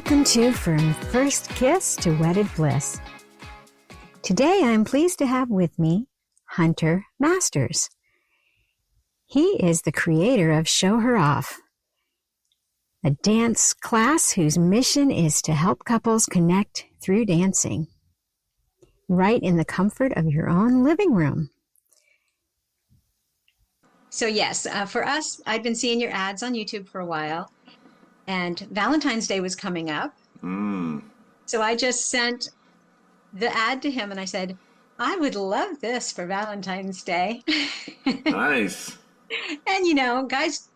Welcome to From First Kiss to Wedded Bliss. Today I'm pleased to have with me Hunter Masters. He is the creator of Show Her Off, a dance class whose mission is to help couples connect through dancing, right in the comfort of your own living room. So yes, for us, I've been seeing your ads on YouTube for a while, and Valentine's Day was coming up. So I just sent the ad to him and I said, I would love this for Valentine's Day. Nice. And you know, guys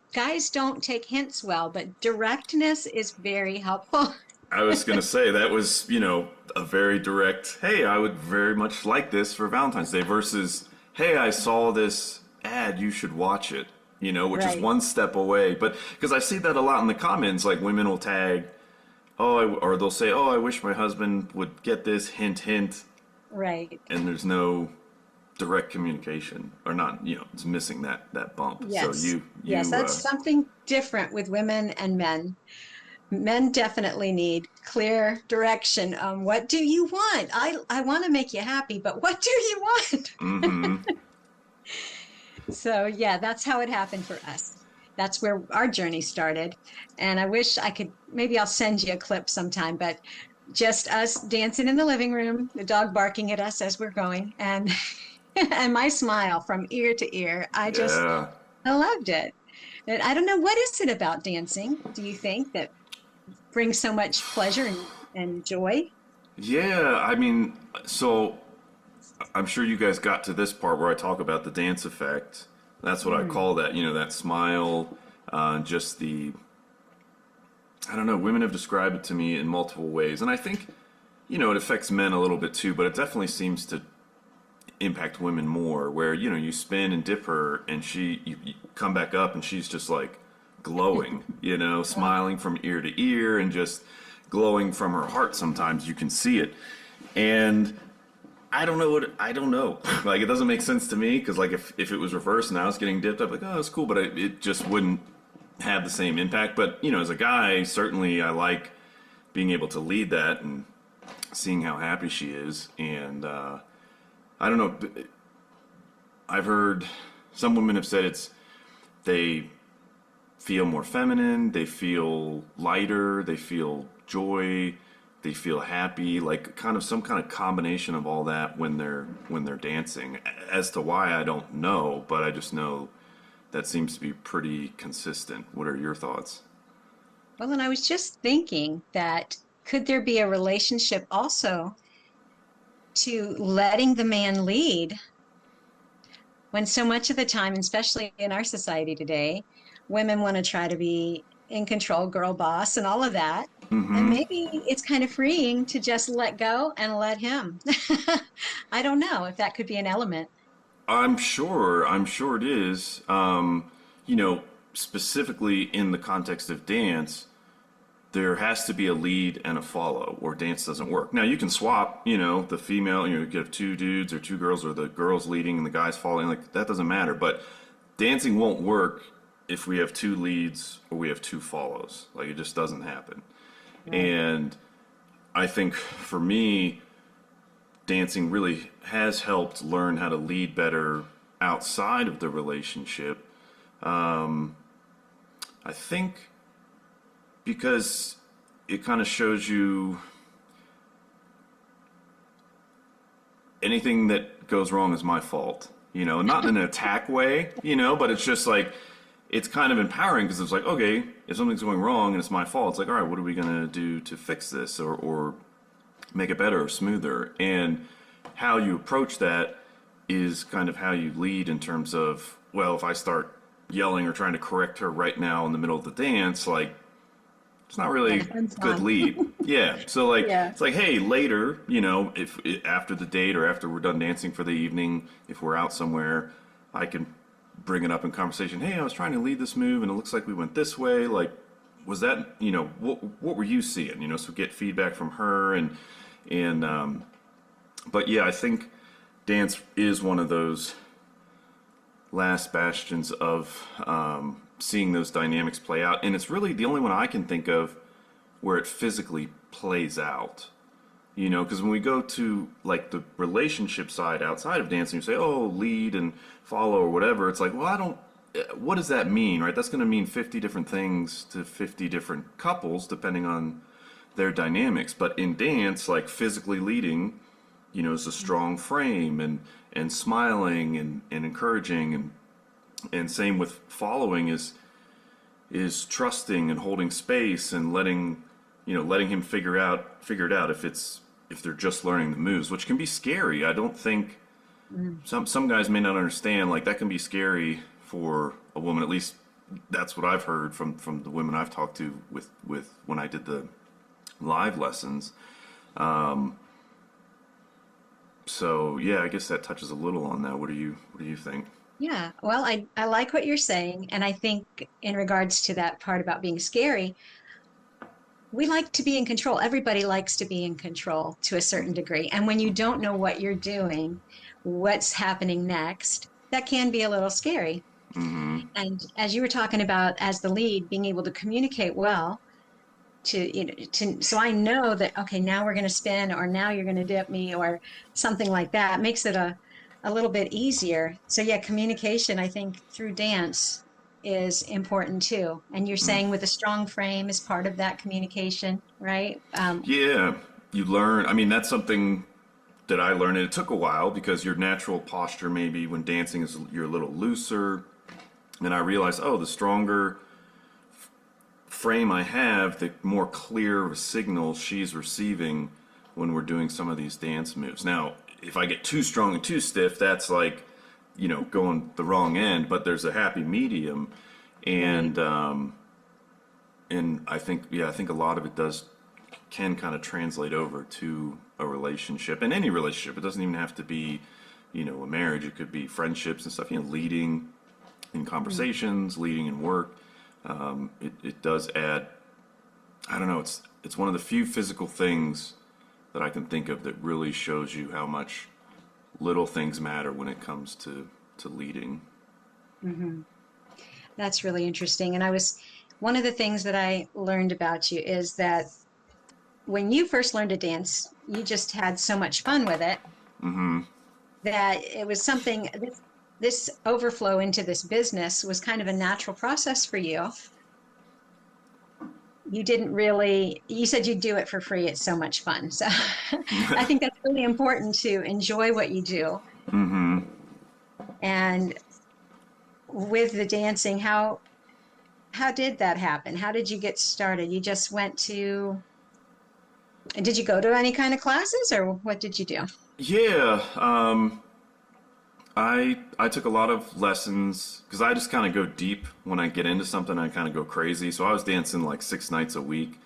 don't take hints well, but directness is very helpful. I was going to say that was, a very direct, hey, I would very much like this for Valentine's Day versus, hey, I saw this ad, you should watch it, which is Right. one step away. But because I see that a lot in the comments, like women will tag, or they'll say, I wish my husband would get this, hint, hint. Right. And there's no direct communication or not, it's missing that bump. Yes. So Yes, that's something different with women and men. Men definitely need clear direction on what do you want? I want to make you happy, but what do you want? Mm-hmm. So yeah, that's how it happened for us. That's where our journey started. And I wish I could, maybe I'll send you a clip sometime, but just us dancing in the living room, the dog barking at us as we're going, and and my smile from ear to ear. I loved it. And I don't know, what is it about dancing, do you think, that brings so much pleasure and joy? Yeah, I mean, so I'm sure you guys got to this part where I talk about the dance effect. That's what I call that, that smile, just I don't know, women have described it to me in multiple ways. And I think, it affects men a little bit too, but it definitely seems to impact women more where, you spin and dip her and you come back up and she's just like glowing, smiling from ear to ear and just glowing from her heart. Sometimes you can see it. And I don't know. Like, it doesn't make sense to me because, like, if it was reversed and I was getting dipped, I'd be like, oh, it's cool, but it just wouldn't have the same impact. But, as a guy, certainly I like being able to lead that and seeing how happy she is. And I don't know. I've heard some women have said they feel more feminine, they feel lighter, they feel joy, they feel happy, like kind of some kind of combination of all that when they're dancing. As to why, I don't know, but I just know that seems to be pretty consistent. What are your thoughts? Well, and I was just thinking that could there be a relationship also to letting the man lead when so much of the time, especially in our society today, women want to try to be in control, girl boss, and all of that. And Mm-hmm. maybe it's kind of freeing to just let go and let him. I don't know if that could be an element. I'm sure it is. Specifically in the context of dance, there has to be a lead and a follow, or dance doesn't work. Now you can swap, the female, you could have two dudes or two girls, or the girls leading and the guys following. Like, that doesn't matter. But dancing won't work if we have two leads or we have two follows. Like, it just doesn't happen. Right. And I think for me, dancing really has helped learn how to lead better outside of the relationship. I think because it kind of shows you anything that goes wrong is my fault, not in an attack way, but it's just like, it's kind of empowering because it's like, okay, if something's going wrong and it's my fault, it's like, all right, what are we going to do to fix this or make it better or smoother? And how you approach that is kind of how you lead in terms of, well, if I start yelling or trying to correct her right now in the middle of the dance, like, it's not really a good lead. Yeah. So like, Yeah. It's like, hey, later, if after the date or after we're done dancing for the evening, if we're out somewhere, I can bring it up in conversation. Hey, I was trying to lead this move and it looks like we went this way. Like, was that, what were you seeing? So get feedback from her but yeah, I think dance is one of those last bastions of seeing those dynamics play out. And it's really the only one I can think of where it physically plays out. You know, because when we go to like the relationship side outside of dancing, you say, oh, lead and follow or whatever. It's like, well, I don't, what does that mean, right? That's going to mean 50 different things to 50 different couples, depending on their dynamics. But in dance, like physically leading, you know, is a strong frame and smiling and encouraging and same with following is trusting and holding space and letting letting him figure it out if they're just learning the moves, which can be scary. I don't think some guys may not understand, like that can be scary for a woman. At least that's what I've heard from the women I've talked to with when I did the live lessons. So yeah, I guess that touches a little on that. What do you think? Yeah, well, I like what you're saying. And I think in regards to that part about being scary, we like to be in control. Everybody likes to be in control to a certain degree. And when you don't know what you're doing, what's happening next, that can be a little scary. And as you were talking about as the lead, being able to communicate well so I know that, okay, now we're going to spin, or now you're going to dip me, or something like that makes it a little bit easier. So yeah, communication, I think through dance is important too. And you're saying with a strong frame is part of that communication, right? Yeah, you learn. I mean, that's something that I learned, and it took a while because your natural posture, maybe when dancing, is you're a little looser. And I realized, oh, the stronger frame I have, the more clear of a signal she's receiving when we're doing some of these dance moves. Now, if I get too strong and too stiff, that's like, going the wrong end. But there's a happy medium, Right. and and I think a lot of it can kind of translate over to a relationship, and any relationship. It doesn't even have to be, a marriage. It could be friendships and stuff. Leading in Mm. conversations, leading in work. It does add. I don't know. It's one of the few physical things that I can think of that really shows you how much little things matter when it comes to leading. Hmm. That's really interesting. And one of the things that I learned about you is that when you first learned to dance, you just had so much fun with it that it was something, this overflow into this business was kind of a natural process for you. You didn't really, you said you do it for free. It's so much fun. So I think that's really important to enjoy what you do. And with the dancing, how did that happen? How did you get started? You just went to, did you go to any kind of classes, or what did you do? Yeah, I took a lot of lessons because I just kind of go deep when I get into something. I kind of go crazy. So I was dancing like 6 nights a week,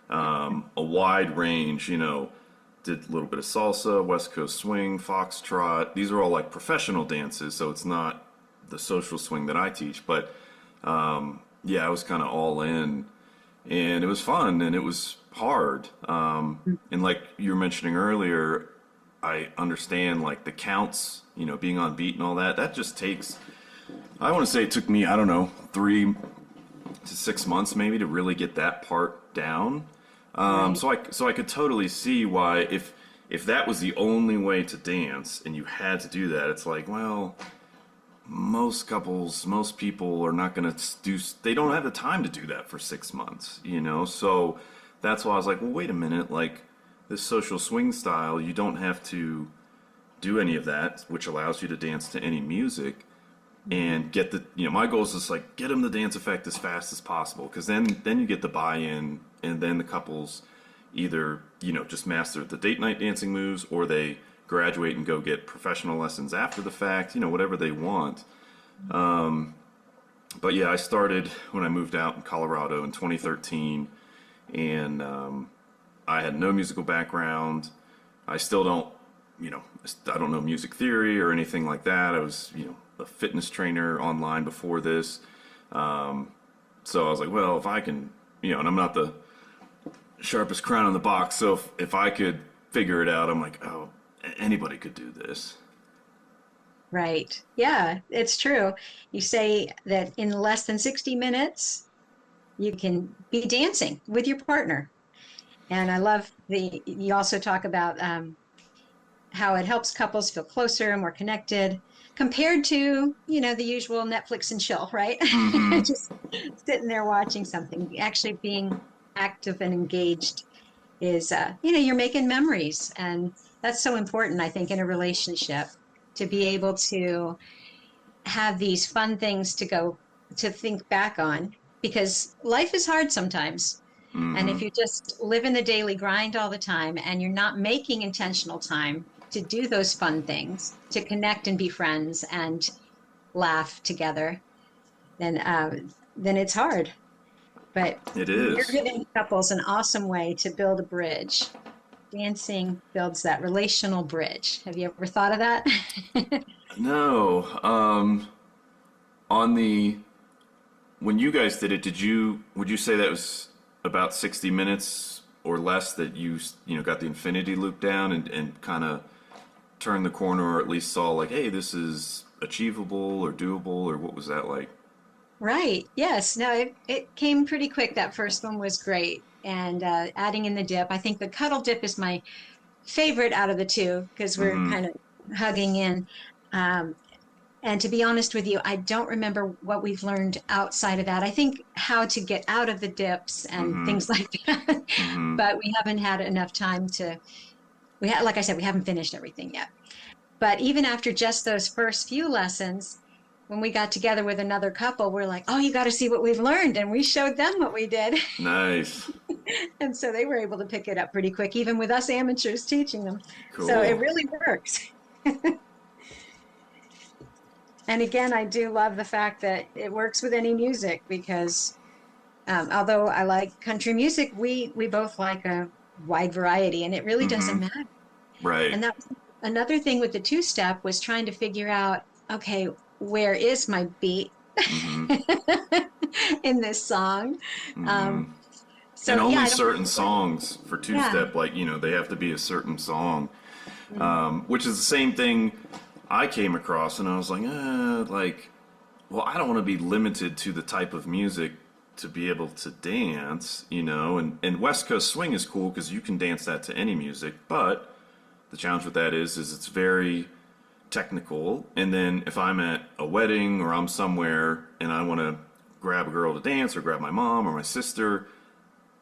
a wide range. Did a little bit of salsa, West Coast swing, foxtrot. These are all like professional dances, so it's not the social swing that I teach. But yeah, I was kind of all in, and it was fun and it was hard. And like you were mentioning earlier, I understand like the counts, being on beat and all that. That just takes. I want to say it took me, I don't know, 3 to 6 months maybe to really get that part down. Right. So I could totally see why if that was the only way to dance and you had to do that, it's like, well, most couples, most people are not going to do. They don't have the time to do that for 6 months. So that's why I was like, well, wait a minute, like this social swing style, you don't have to do any of that, which allows you to dance to any music Mhm. and get my goal is just like get them the dance effect as fast as possible because then you get the buy-in and then the couples either just master the date night dancing moves or they graduate and go get professional lessons after the fact, whatever they want. But yeah, I started when I moved out in Colorado in 2013, and I had no musical background. I still don't, I don't know music theory or anything like that. I was, a fitness trainer online before this. So I was like, well, if I can, and I'm not the sharpest crown in the box. So if I could figure it out, I'm like, oh, anybody could do this. Right. Yeah, it's true. You say that in less than 60 minutes, you can be dancing with your partner. And I love you also talk about how it helps couples feel closer and more connected compared to, the usual Netflix and chill, right? Mm-hmm. Just sitting there watching something. Actually being active and engaged is, you're making memories. And that's so important, I think, in a relationship to be able to have these fun things to think back on because life is hard sometimes. And Mm-hmm. if you just live in the daily grind all the time and you're not making intentional time to do those fun things, to connect and be friends and laugh together, then then it's hard. But It you're is. giving couples an awesome way to build a bridge. Dancing builds that relational bridge. Have you ever thought of that? No. On the when you guys did it, would you say that was about 60 minutes or less that you got the infinity loop down and kind of turned the corner or at least saw like, hey, this is achievable or doable or what was that like? Right. Yes. No, it came pretty quick. That first one was great. And adding in the dip, I think the cuddle dip is my favorite out of the two because we're Mm-hmm. kind of hugging in. Um, and to be honest with you, I don't remember what we've learned outside of that. I think how to get out of the dips and Mm-hmm. things like that. Mm-hmm. But we haven't had enough time like I said, we haven't finished everything yet. But even after just those first few lessons, when we got together with another couple, we're like, oh, you got to see what we've learned. And we showed them what we did. Nice. And so they were able to pick it up pretty quick, even with us amateurs teaching them. So it Cool. really works. And again, I do love the fact that it works with any music because although I like country music, we both like a wide variety, and it really doesn't Mm-hmm. matter. Right. And that was another thing with the two step was trying to figure out, okay, where is my beat Mm-hmm. in this song? Mm-hmm. Um, And so yeah, only I don't. certain songs for two Yeah. step, like, they have to be a certain song. Mhm. Which is the same thing I came across, and I was like, well, I don't want to be limited to the type of music to be able to dance, and West Coast swing is cool because you can dance that to any music, but the challenge with that is it's very technical, and then if I'm at a wedding or I'm somewhere and I want to grab a girl to dance or grab my mom or my sister,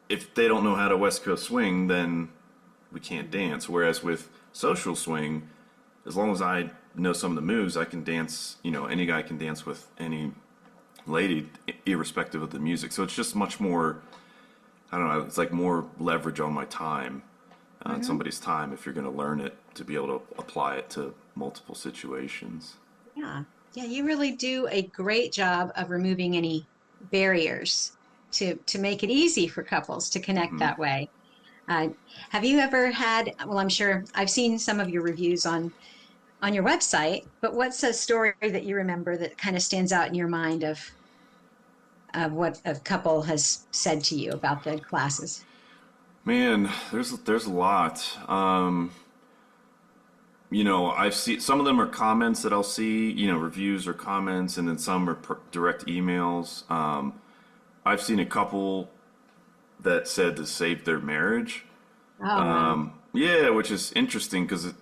if they don't know how to West Coast swing, then we can't dance. Whereas with social swing, as long as I know some of the moves, I can dance. Any guy can dance with any lady, irrespective of the music. So it's just much more. I don't know. It's like more leverage on my time, on Mhm. somebody's time, if you're going to learn it to be able to apply it to multiple situations. Yeah. Yeah, you really do a great job of removing any barriers to make it easy for couples to connect Hmm. that way. Uh, have you ever had, well, I'm sure I've seen some of your reviews on your website, but what's a story that you remember that kind of stands out in your mind of what a couple has said to you about the classes? Man, there's a lot. I've seen some of them are comments that I'll see, reviews or comments, and then some are direct emails. I've seen a couple that said to save their marriage. Oh, wow. Yeah, which is interesting because,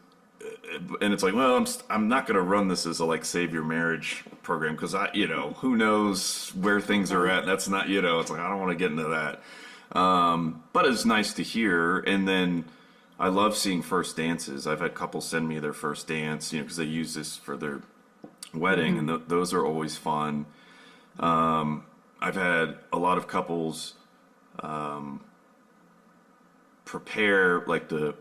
and it's like, well, I'm not going to run this as a like save your marriage program because who knows where things are Right. at. That's not, it's like I don't want to get into that. But it's nice to hear. And then I love seeing first dances. I've had couples send me their first dance, because they use this for their wedding, and Mhm. those are always fun. I've had a lot of couples prepare, like the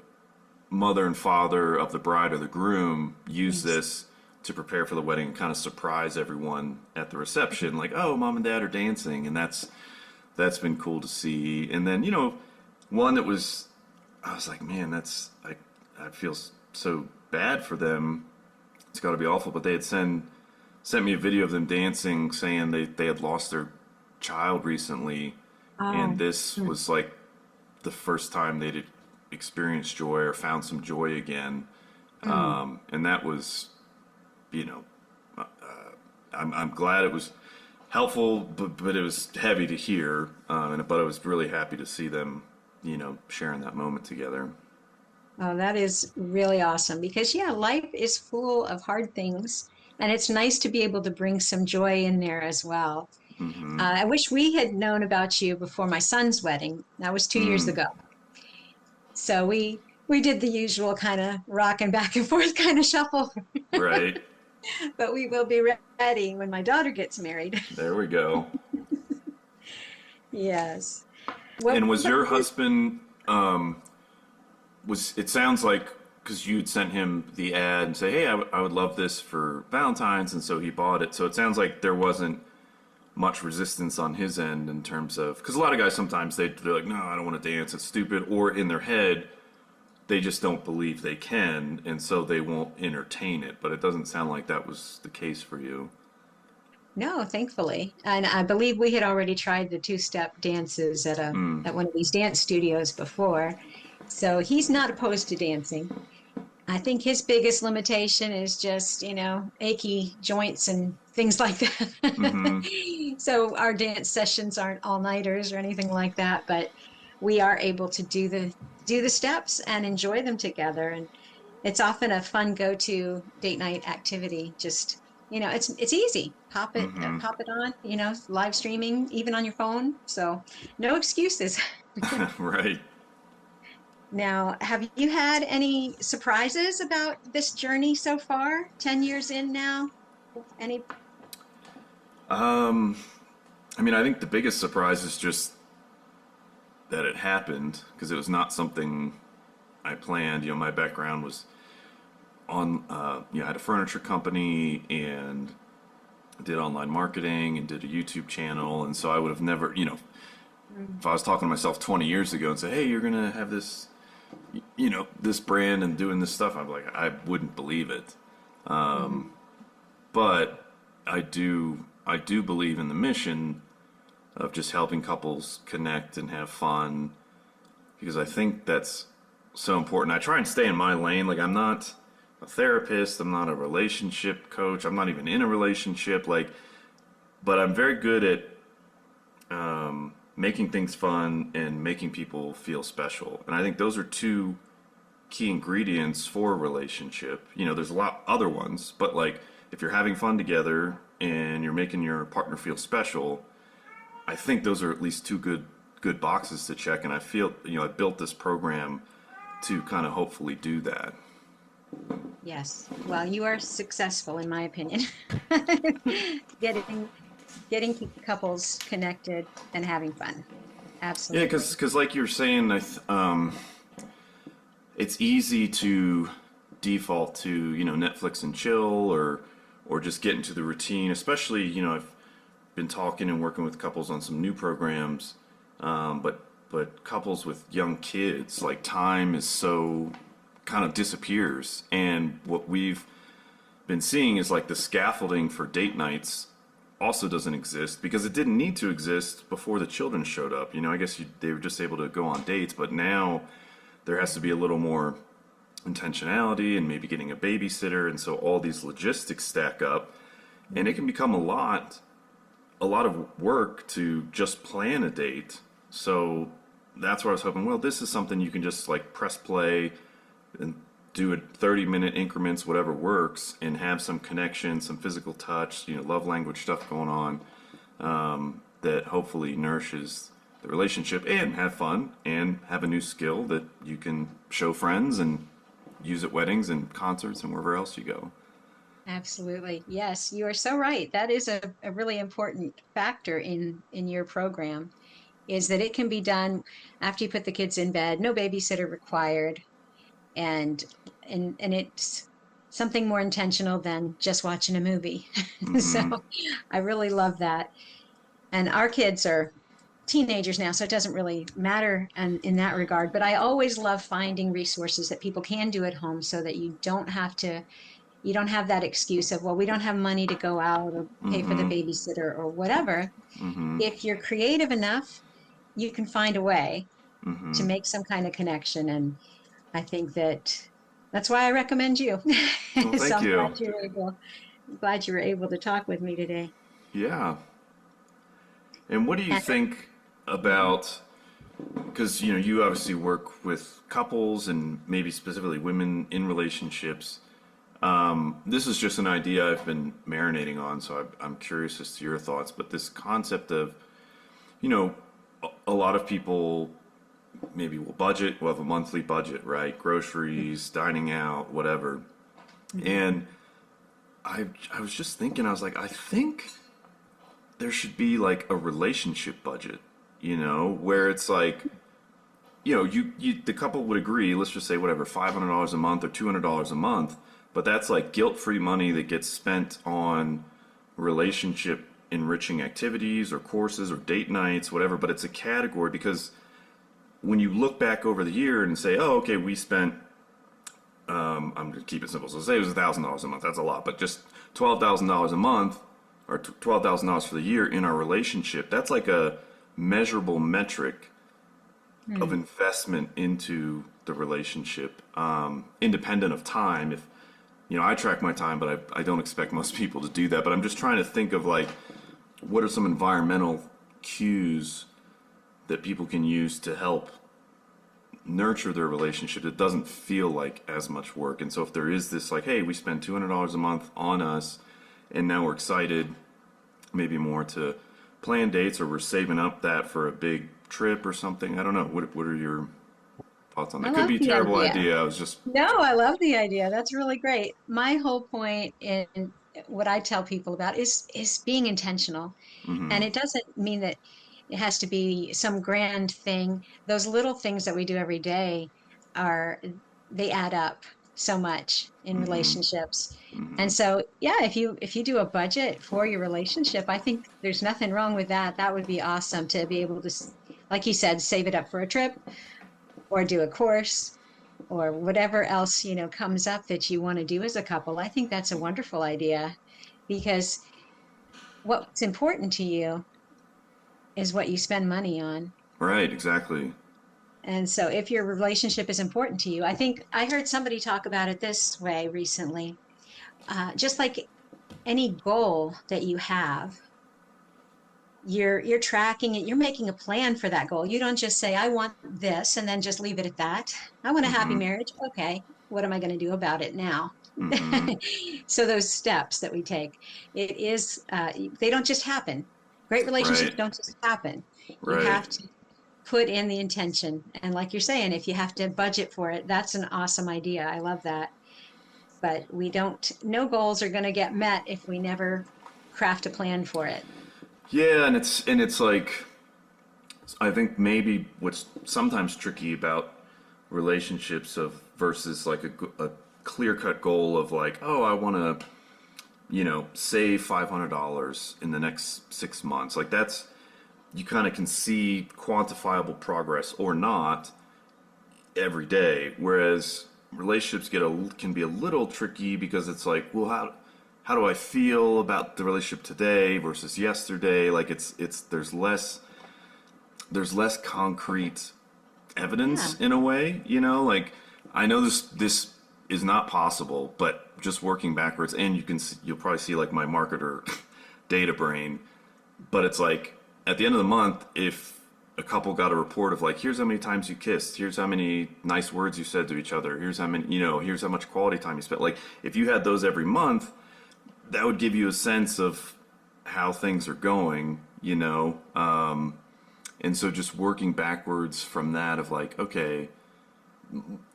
mother and father of the bride or the groom use Yes. this to prepare for the wedding and kind of surprise everyone at the reception, like, oh, mom and dad are dancing, and that's been cool to see. And then one that was, I was like, man, I feel so bad for them. It's got to be awful, but they had sent me a video of them dancing, saying they had lost their child recently, and Oh, this mm, was like the first time they'd experienced joy or found some joy again. mm. And that was, you know, I'm glad it was helpful, but it was heavy to hear. But I was really happy to see them, sharing that moment together. Oh, that is really awesome because, yeah, life is full of hard things, and it's nice to be able to bring some joy in there as well. Mm-hmm. I wish we had known about you before my son's wedding. That was 2 years Mm, ago. So we did the usual kind of rocking back and forth kind of shuffle, right. but we will be ready when my daughter gets married. There we go. Yes. What And was about your you? husband, was it sounds like because you'd sent him the ad and say, hey, I would love this for Valentine's, and so he bought it. So it sounds like there wasn't much resistance on his end in terms of, because a lot of guys sometimes they're like, no, I don't want to dance, it's stupid, or in their head they just don't believe they can, and so they won't entertain it. But it doesn't sound like that was the case for you. No, thankfully. And I believe we had already tried the two-step dances Mm, at one of these dance studios before. So he's not opposed to dancing. I think his biggest limitation is just, achy joints and things like that. mm-hmm. So our dance sessions aren't all-nighters or anything like that, but we are able to do the steps and enjoy them together. And it's often a fun go-to date night activity. Just, it's easy. Mm-hmm. Pop it on, live streaming even on your phone. So no excuses. Right. Now, have you had any surprises about this journey so far? 10 years in now? Any? um I mean, I think the biggest surprise is just that it happened, because it was not something I planned. My background was on, I had a furniture company and did online marketing and did a YouTube channel. And so I would have never, if I was talking to myself 20 years ago and say, hey, you're going to have this, this brand and doing this stuff, I'm like, I wouldn't believe it. Mhm. But I do believe in the mission of just helping couples connect and have fun, because I think that's so important. I try and stay in my lane. Like, I'm not a therapist, I'm not a relationship coach, I'm not even in a relationship. Like, but I'm very good at making things fun and making people feel special. And I think those are two key ingredients for a relationship. There's a lot other ones, but like if you're having fun together and you're making your partner feel special, I think those are at least two good boxes to check. And I feel, I built this program to kind of hopefully do that. Yes. Well, you are successful, in my opinion. Getting getting couples connected and having fun. Yeah, because Absolutely. like you're saying, it's easy to default to Netflix and chill, or just get into the routine. Especially, I've been talking and working with couples on some new programs, but couples with young kids, like, time is so kind of disappears. And what we've been seeing is like the scaffolding for date nights also doesn't exist, because it didn't need to exist before the children showed up. I guess they were just able to go on dates, but now there has to be a little more intentionality and maybe getting a babysitter, and so all these logistics stack up, and it can become a lot of work to just plan a date. So that's where I was hoping, well, this is something you can just like press play and do it 30-minute increments, whatever works, and have some connection, some physical touch, love language stuff going on, that hopefully nourishes the relationship, and have fun and have a new skill that you can show friends and use at weddings and concerts and wherever else you go. Absolutely. Yes, you are so right. That is a really important factor in your program, is that it can be done after you put the kids in bed, no babysitter required, and and it's something more intentional than just watching a movie. So Mm-hmm. I really love that. And our kids are teenagers now, so it doesn't really matter in that regard. But I always love finding resources that people can do at home so that you don't have that excuse of, well, we don't have money to go out or pay for the Mm-hmm. babysitter or whatever. Mm-hmm. If you're creative enough, you can find a way to Mm-hmm. make some kind of connection. And I think that's why I recommend you. Well, So thank you. I'm glad you were able to talk with me today. Yeah. And what do you And think about because you know you obviously work with couples and maybe specifically women in relationships. This is just an idea I've been marinating on, so I'm curious as to your thoughts. But this concept of, you know, a lot of people maybe will have a monthly budget, right? Groceries, dining out, whatever. Mhm. And I was just thinking, I was like, I think there should be like a relationship budget, you know, where it's like, you know, you the couple would agree, let's just say whatever, $500 a month or $200 a month, but that's like guilt-free money that gets spent on relationship enriching activities or courses or date nights, whatever, but it's a category because when you look back over the year and say, oh, okay, we spent, I'm going to keep it simple. So say it was $1,000 a month. That's a lot, but just $12,000 a month or $12,000 for the year in our relationship. That's like a measurable metric of Hmm. investment into the relationship, independent of time. If you know, I track my time, but I don't expect most people to do that. But I'm just trying to think of like, what are some environmental cues that people can use to help nurture their relationship that doesn't feel like as much work. And so if there is this like, hey, we spend $200 a month on us, and now we're excited, maybe more to plan dates, or we're saving up that for a big trip or something. I don't know. What are your thoughts on I that? Could love be a the terrible idea. idea. I was just, No, I love the idea. That's really great. My whole point in what I tell people about is being intentional. mm-hmm, And it doesn't mean that it has to be some grand thing. Those little things that we do every day are they add up so much in mm-hmm, relationships. mm-hmm. And so, yeah, if you do a budget for your relationship, I think there's nothing wrong with that. That would be awesome to be able to, like you said, save it up for a trip or do a course or whatever else, comes up that you want to do as a couple. I think that's a wonderful idea because what's important to you is what you spend money on. Right, exactly. And so if your relationship is important to you, I think I heard somebody talk about it this way recently. Just like any goal that you have, you're tracking it, you're making a plan for that goal. You don't just say, I want this and then just leave it at that. I want a happy Mm-hmm, marriage. Okay, what am I going to do about it now? mm-hmm. So those steps that we take, it is they don't just happen. Great relationships Right, don't just happen. You right. have to put in the intention. And like you're saying, if you have to budget for it, that's an awesome idea. I love that. But we don't, no goals are going to get met if we never craft a plan for it. Yeah, and it's like I think maybe what's sometimes tricky about relationships of versus like a clear cut goal of like, oh, I want to, you know, save $500 in the next 6 months. Like that's, you kind of can see quantifiable progress or not every day. Whereas relationships can be a little tricky because it's like, well, how do I feel about the relationship today versus yesterday? Like it's there's less concrete Yeah. evidence in a way, you know, like I know this is not possible, but just working backwards, and you'll probably see like my marketer data brain, but it's like at the end of the month, if a couple got a report of like, here's how many times you kissed, here's how many nice words you said to each other, here's how many, you know, here's how much quality time you spent, like if you had those every month, that would give you a sense of how things are going, you know. And so just working backwards from that of like, okay,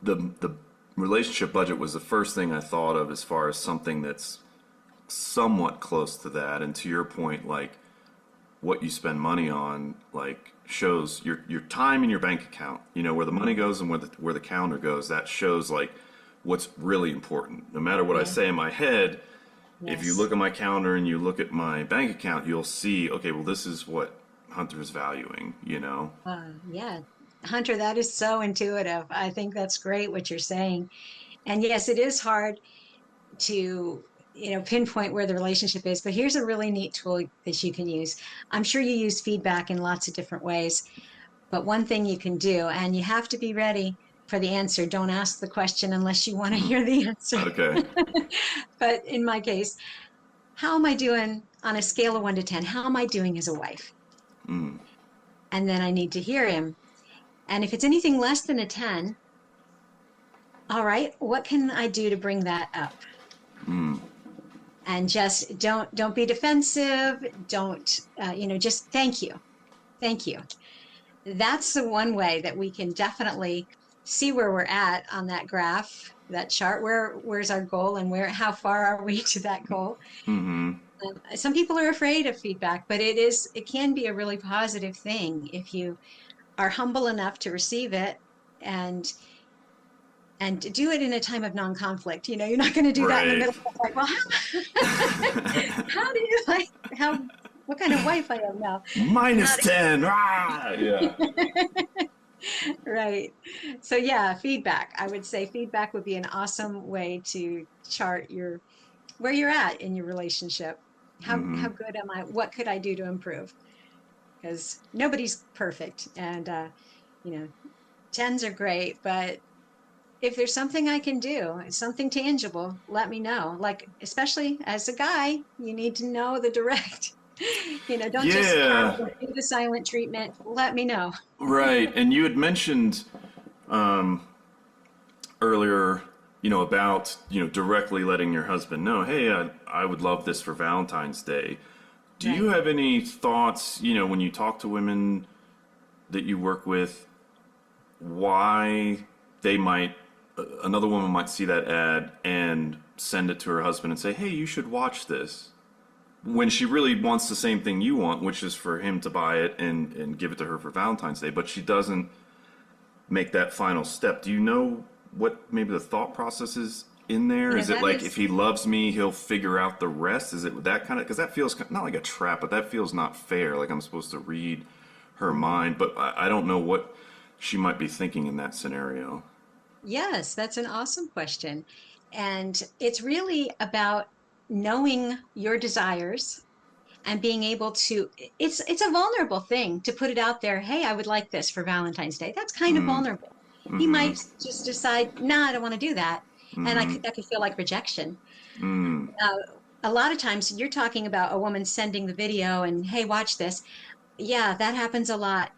the relationship budget was the first thing I thought of as far as something that's somewhat close to that. And to your point, like what you spend money on, like shows your time in your bank account. You know where the money goes and where the calendar goes. That shows like what's really important. No matter what I Yeah. say in my head, if you Yes. look at my calendar and you look at my bank account, you'll see, okay, well, this is what Hunter's valuing, you know? Yeah. Hunter, that is so intuitive. I think that's great what you're saying. And yes, it is hard to, pinpoint where the relationship is, but here's a really neat tool that you can use. I'm sure you use feedback in lots of different ways, but one thing you can do, and you have to be ready for the answer. Don't ask the question unless you want to hear the answer. Okay. But in my case, how am I doing on a scale of 1 to 10? How am I doing as a wife? Mm, And then I need to hear him. And if it's anything less than a 10, all right, what can I do to bring that up? And just don't be defensive. Don't just thank you. Thank you. That's the one way that we can definitely see where we're at on that graph, that chart. Where's our goal and how far are we to that goal? Mm-hmm. Some people are afraid of feedback, but it can be a really positive thing if you are humble enough to receive it and to do it in a time of non-conflict. You're not going to do that in the Right. middle of like, well, how do you like how what kind of wife I am now? How Minus 10. Ah! Yeah. Right. So yeah, feedback. I would say feedback would be an awesome way to chart where you're at in your relationship. How good am I? What could I do to improve? Because nobody's perfect, and you know, tens are great, but if there's something I can do, something tangible, let me know. Like, especially as a guy, you need to know the direct. Don't just hide Yeah. or do the silent treatment. Let me know. Right. And you had mentioned earlier, about, directly letting your husband know, hey, I would love this for Valentine's Day. Do you Right. have any thoughts, when you talk to women that you work with, why another woman might see that ad and send it to her husband and say, hey, you should watch this? When she really wants the same thing you want, which is for him to buy it and give it to her for Valentine's Day, but she doesn't make that final step. Do you know what maybe the thought process is in there? Is it That like if is. he loves me, he'll figure out the rest? Is it that kind of, because that feels not like a trap, but that feels not fair. Like I'm supposed to read her mind, but I don't know what she might be thinking in that scenario. Yes, that's an awesome question. And it's really about knowing your desires and being able to it's a vulnerable thing to put it out there. Hey, I would like this for Valentine's Day. That's kind of vulnerable. He might just decide, nah, I don't want to do that. And that could feel like rejection. Uh, a lot of times you're talking about a woman sending the video and, hey, watch this. Yeah, that happens a lot.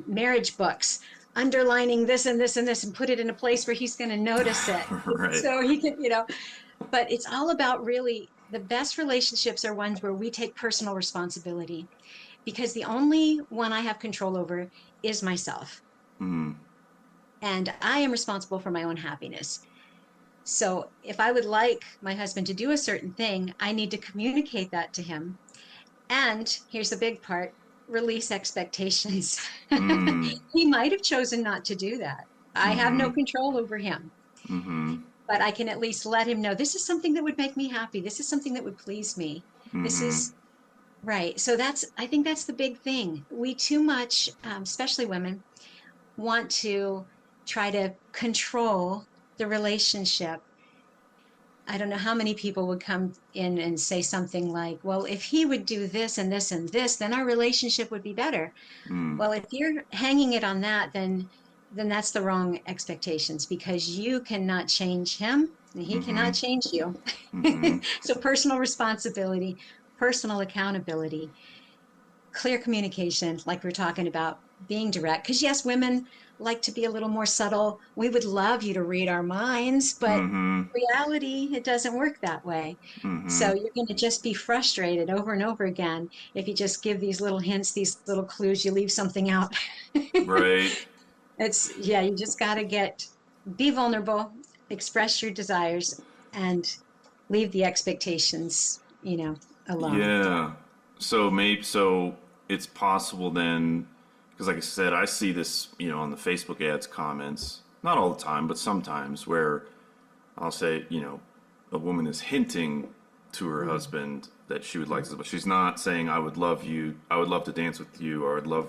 Marriage books, underlining this and this and this, and put it in a place where he's going to notice it. Right. So he can, but it's all about really the best relationships are ones where we take personal responsibility because the only one I have control over is myself. And I am responsible for my own happiness. So if I would like my husband to do a certain thing, I need to communicate that to him. And here's the big part, release expectations. He might have chosen not to do that. I have no control over him, but I can at least let him know this is something that would make me happy. This is something that would please me. This is right. So I think that's the big thing. We too much, especially women, want to try to control the relationship. I don't know how many people would come in and say something like, well, if he would do this and this and this, then our relationship would be better. Well, if you're hanging it on that, then that's the wrong expectations because you cannot change him and he cannot change you. So personal responsibility, personal accountability, clear communication, like we're talking about, being direct. Because yes, women like to be a little more subtle. We would love you to read our minds, but reality, it doesn't work that way. So you're going to just be frustrated over and over again if you just give these little hints, these little clues, you leave something out. Right. Yeah, you just got to be vulnerable, express your desires, and leave the expectations, alone. Yeah. So it's possible then, because like I said, I see this, on the Facebook ads comments, not all the time, but sometimes where I'll say, a woman is hinting to her Mm. husband that she would like this, but she's not saying, I would love to dance with you, or I'd love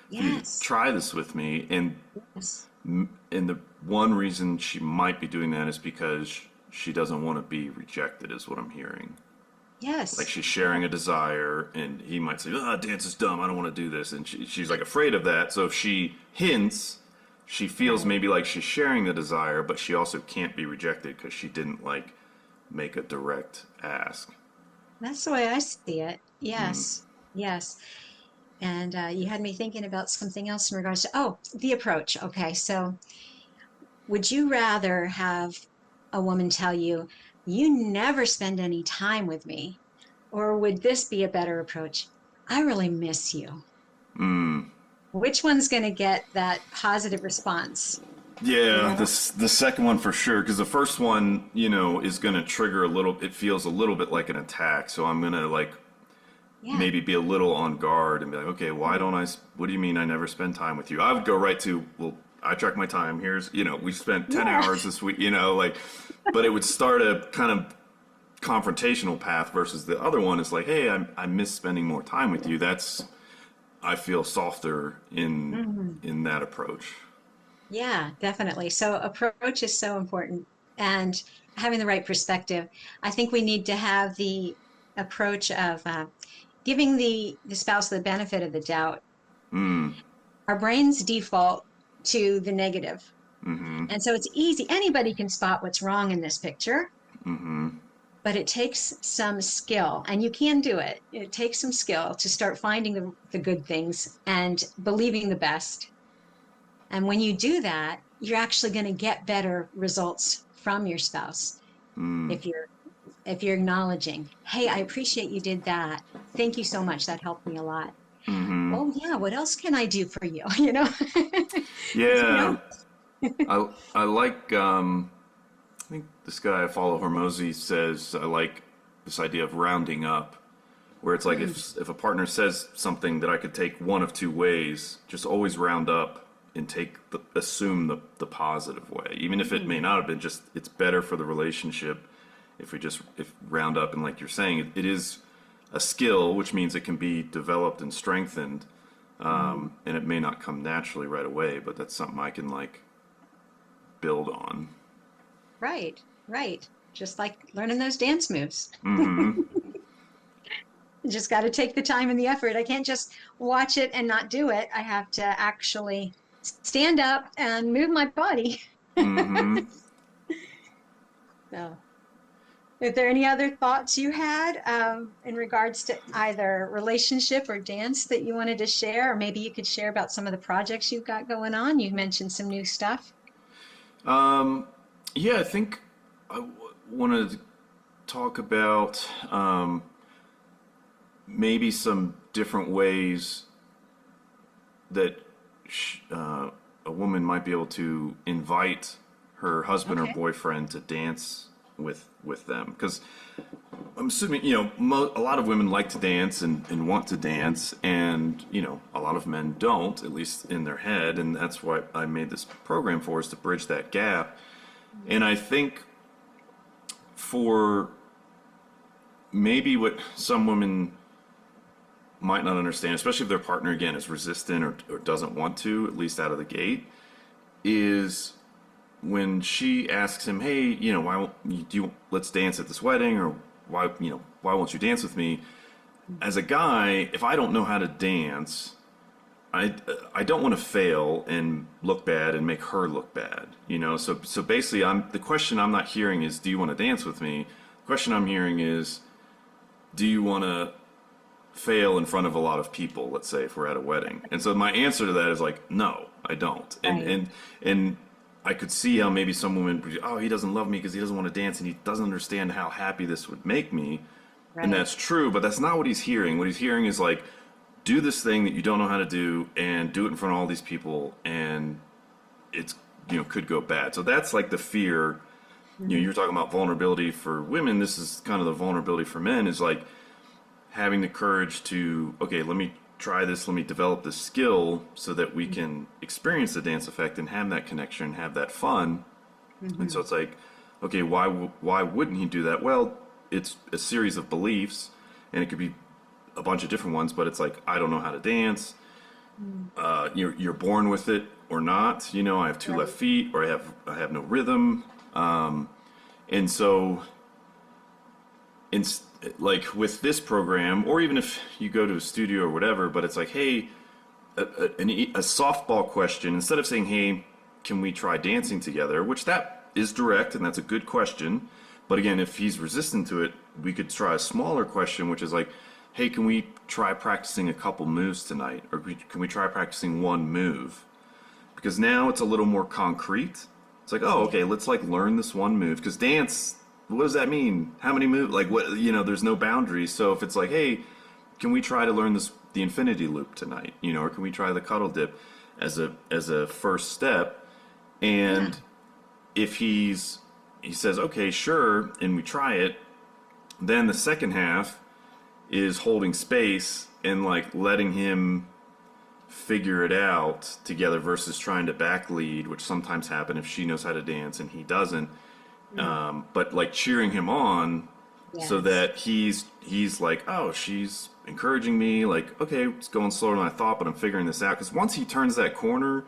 for you to Yes. try this with me. Yes. And the one reason she might be doing that is because she doesn't want to be rejected, is what I'm hearing. Like Yes. she's sharing a desire, and he might say, dance is dumb, I don't want to do this. And she's like afraid of that. So if she hints, she feels Right. maybe like she's sharing the desire, but she also can't be rejected because she didn't like make a direct ask. That's the way I see it. Yes. Yes. And you had me thinking about something else in regards to, oh, the approach. Okay, so would you rather have a woman tell you, you never spend any time with me? Or would this be a better approach? I really miss you. Mm. Which one's going to get that positive response? You Yeah, know? the second one for sure, because the first one, is going to trigger a little. It feels a little bit like an attack, so I'm going to like Yeah. maybe be a little on guard and be like, okay, why don't I? What do you mean I never spend time with you? I would go right to, well, I track my time. Here's, we spent 10 Yeah. hours this week, like, but it would start a kind of confrontational path versus the other one is like, hey, I miss spending more time with you. That's, I feel softer Mhm. in that approach. Yeah, definitely. So approach is so important and having the right perspective. I think we need to have the approach of giving the spouse the benefit of the doubt. Mm, Our brains default to the negative. mm-hmm, And so it's easy. Anybody can spot what's wrong in this picture, mm-hmm, but it takes some skill, and you can do it. It takes some skill to start finding the good things and believing the best. And when you do that, you're actually going to get better results from your spouse mm, if you're acknowledging, hey, I appreciate you did that. Thank you so much. That helped me a lot. mm-hmm. Oh yeah, what else can I do for you? You know? You Yeah, know? I like I think this guy I follow, Hormozy, says I like this idea of rounding up, where it's like Hmm, if a partner says something that I could take one of two ways, just always round up and assume the positive way, even if it may hmm, not have been. Just it's better for the relationship if we just if round up, and like you're saying, it is a skill, which means it can be developed and strengthened, hmm. and it may not come naturally right away, but that's something I can like build on. Right, right. Just like learning those dance moves. Mm-hmm. You just got to take the time and the effort. I can't just watch it and not do it. I have to actually stand up and move my body. Mm-hmm. So, if there any other thoughts you had in regards to either relationship or dance that you wanted to share, or maybe you could share about some of the projects you've got going on. You mentioned some new stuff. Yeah, I think wanted to talk about maybe some different ways that a woman might be able to invite her husband or Okay. boyfriend to dance with them. Because I'm assuming, a lot of women like to dance and want to dance, and, a lot of men don't, at least in their head, and that's what I made this program for, is to bridge that gap. And I think for maybe what some women might not understand, especially if their partner again is resistant or doesn't want to, at least out of the gate, is when she asks him, "Hey, why won't let's dance at this wedding, or why won't you dance with me?" As a guy, if I don't know how to dance, I I don't want to fail and look bad and make her look bad, So basically, the question I'm not hearing is, "Do you want to dance with me?" The question I'm hearing is, "Do you want to fail in front of a lot of people, let's say if we're at a wedding?" And so my answer to that is like, no, I don't. And Right, and I could see how maybe some women, oh, he doesn't love me because he doesn't want to dance and he doesn't understand how happy this would make me. And right. that's true, but that's not what he's hearing. What he's hearing is like, do this thing that you don't know how to do and do it in front of all these people, and it's could go bad. So that's like the fear. Hmm. You're talking about vulnerability for women. This is kind of the vulnerability for men, is like having the courage to, okay, let me try this, let me develop this skill so that we can experience the dance effect and have that connection, have that fun. And so Hmm. it's like, okay, why wouldn't he do that? Well, it's a series of beliefs, and it could be a bunch of different ones, but it's like, I don't know how to dance. Hmm. You're born with it or not. I have two left Right. feet, or I have no rhythm. And so in like with this program, or even if you go to a studio or whatever, but it's like, hey, a softball question, instead of saying, hey, can we try dancing together, which that is direct and that's a good question. But again, if he's resistant to it, we could try a smaller question, which is like, hey, can we try practicing a couple moves tonight? Or can we try practicing one move? Because now it's a little more concrete. It's like, oh, Yeah. okay, let's like learn this one move. Because dance, what does that mean? How many moves? Like what? There's no boundaries. So if it's like, hey, can we try to learn the infinity loop tonight? Or can we try the cuddle dip as a first step? Yeah. And if he says, okay, sure, and we try it, then the second half is holding space and like letting him figure it out together versus trying to back lead, which sometimes happen if she knows how to dance and he doesn't. Mm. But like cheering him on so Yes. that he's like, oh, she's encouraging me. Like, okay, it's going slower than I thought, but I'm figuring this out. Because once he turns that corner,